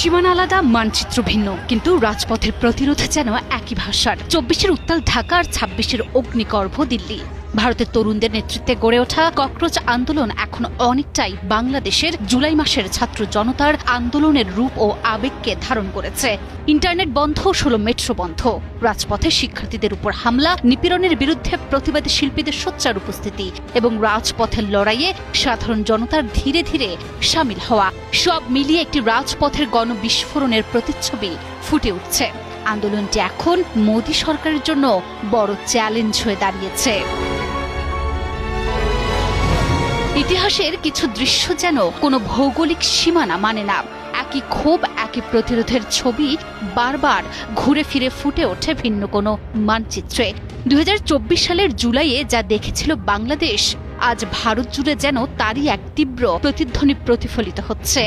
সীমানা আলাদা, মানচিত্র ভিন্ন, কিন্তু রাজপথের প্রতিরোধ যেন একই ভাষার। ২৪-এর উত্তাল ঢাকা আর ২৬-এর অগ্নিগর্ভ দিল্লি। ভারতের তরুণদের নেতৃত্বে গড়ে ওঠা ককরোচ আন্দোলন এখন অনেকটাই বাংলাদেশের জুলাই মাসের ছাত্র জনতার আন্দোলনের রূপ ও আবেগকে ধারণ করেছে। ইন্টারনেট বন্ধ, ১৬ মেট্রো বন্ধ, রাজপথে শিক্ষার্থীদের উপর হামলা, নিপীড়নের বিরুদ্ধে প্রতিবাদী শিল্পীদের সোচ্চার উপস্থিতি এবং রাজপথের লড়াইয়ে সাধারণ জনতার ধীরে ধীরে সামিল হওয়া, সব মিলিয়ে একটি রাজপথের গণবিস্ফোরণের প্রতিচ্ছবি ফুটে উঠছে। আন্দোলনটি এখন মোদী সরকারের জন্য বড় চ্যালেঞ্জ হয়ে দাঁড়িয়েছে। ইতিহাসের কিছু দৃশ্য যেন কোনো ভৌগোলিক সীমানা মানে না। একই ক্ষোভ, একই প্রতিরোধের ছবি বারবার ঘুরে ফিরে ফুটে ওঠে ভিন্ন কোনো মানচিত্রে। ২০২৪ সালের জুলাইয়ে যা দেখেছিল বাংলাদেশ, আজ ভারত জুড়ে যেন তারই এক তীব্র প্রতিধ্বনি প্রতিফলিত হচ্ছে।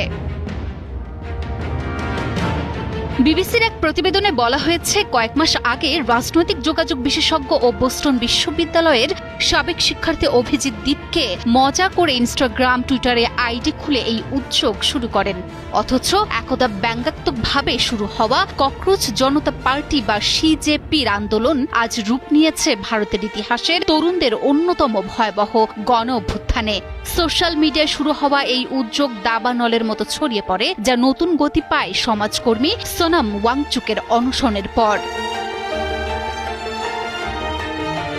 বিবিসির এক প্রতিবেদনে বলা হয়েছে, কয়েক মাস আগে রাজনৈতিক যোগাযোগ বিশেষজ্ঞ ও বোস্টন বিশ্ববিদ্যালয়ের সাবেক শিক্ষার্থী অভিজিৎ দীপকে মজা করে ইনস্টাগ্রাম, টুইটারে আইডি খুলে এই উদ্যোগ শুরু করেন। অথচ একদা ব্যঙ্গাত্মকভাবে শুরু হওয়া ককরোচ জনতা পার্টি বা সিজেপির আন্দোলন আজ রূপ নিয়েছে ভারতের ইতিহাসের তরুণদের অন্যতম ভয়াবহ গণ অভ্যুত্থানে। সোশ্যাল মিডিয়ায় শুরু হওয়া এই উদ্যোগ দাবানলের মতো ছড়িয়ে পড়ে, যা নতুন গতি পায় সমাজকর্মী সোনাম ওয়াংচুকের অনশনের পর।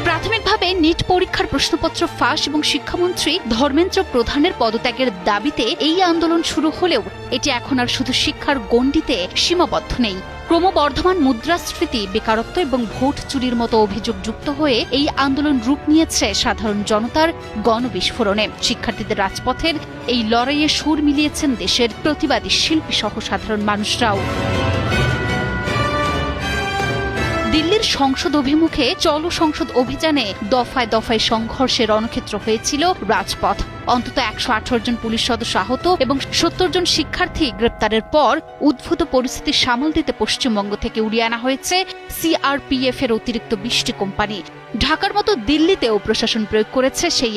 প্রাথমিকভাবে নিট পরীক্ষার প্রশ্নপত্র ফাঁস এবং শিক্ষামন্ত্রী ধর্মেন্দ্র প্রধানের পদত্যাগের দাবিতে এই আন্দোলন শুরু হলেও এটি এখন আর শুধু শিক্ষার গণ্ডিতে সীমাবদ্ধ নেই। ক্রমবর্ধমান মুদ্রাস্ফীতি, বেকারত্ব এবং ভোট চুরির মতো অভিযোগ যুক্ত হয়ে এই আন্দোলন রূপ নিয়েছে সাধারণ জনতার গণবিস্ফোরণে। শিক্ষার্থীদের রাজপথের এই লড়াইয়ে সুর মিলিয়েছেন দেশের প্রতিবাদী শিল্পী সহ সাধারণ মানুষরাও। দিল্লির সংসদ অভিমুখে চলো সংসদ অভিযানে দফায় দফায় সংঘর্ষের রণক্ষেত্র হয়েছিল রাজপথ। অন্তত ১১৮ জন পুলিশ সদস্য আহত এবং ৭০ জন শিক্ষার্থী গ্রেপ্তারের পর উদ্ভূত পরিস্থিতি সামাল দিতে পশ্চিমবঙ্গ থেকে উড়িয়ে আনা হয়েছে সিআরপিএফ এর অতিরিক্ত ২০টি কোম্পানি। ঢাকার মতো দিল্লিতেও প্রশাসন প্রয়োগ করেছে সেই